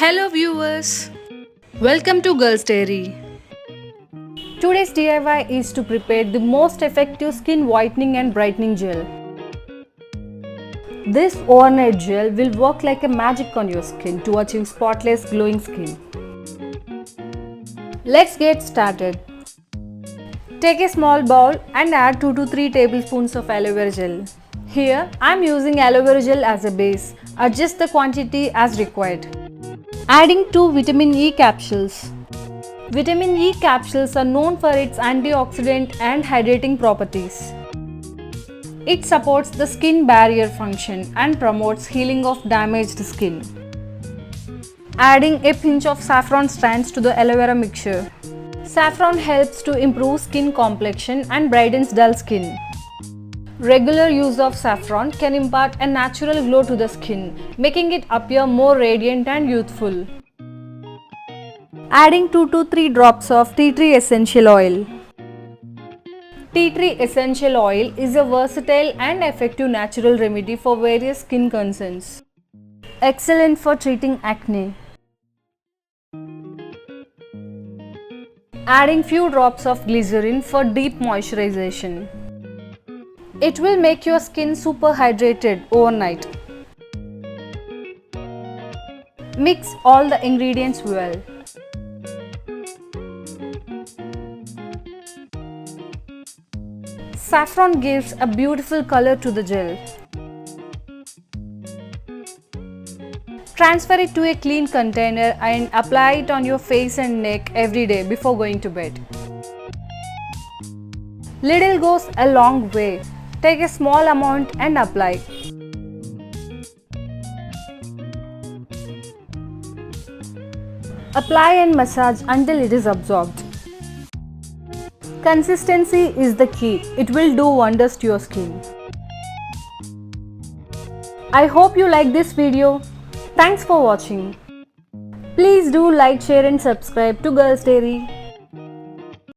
Hello viewers, welcome to Girls Dairy. Today's DIY is to prepare the most effective skin whitening and brightening gel. This overnight gel will work like a magic on your skin to achieve spotless glowing skin. Let's get started. Take a small bowl and add 2 to 3 tablespoons of aloe vera gel. Here I am using aloe vera gel as a base. Adjust the quantity as required. Adding 2 vitamin E capsules. Vitamin E capsules are known for its antioxidant and hydrating properties. It supports the skin barrier function and promotes healing of damaged skin. Adding a pinch of saffron strands to the aloe vera mixture. Saffron helps to improve skin complexion and brightens dull skin. Regular use of saffron can impart a natural glow to the skin, making it appear more radiant and youthful. Adding 2 to 3 drops of tea tree essential oil. Tea tree essential oil is a versatile and effective natural remedy for various skin concerns. Excellent for treating acne. Adding few drops of glycerin for deep moisturization. It will make your skin super hydrated overnight. Mix all the ingredients well. Saffron gives a beautiful color to the gel. Transfer it to a clean container and apply it on your face and neck every day before going to bed. Little goes a long way. Take a small amount and apply. Apply and massage until it is absorbed. Consistency is the key. It will do wonders to your skin. I hope you like this video. Thanks for watching. Please do like, share and subscribe to Girls Dairy.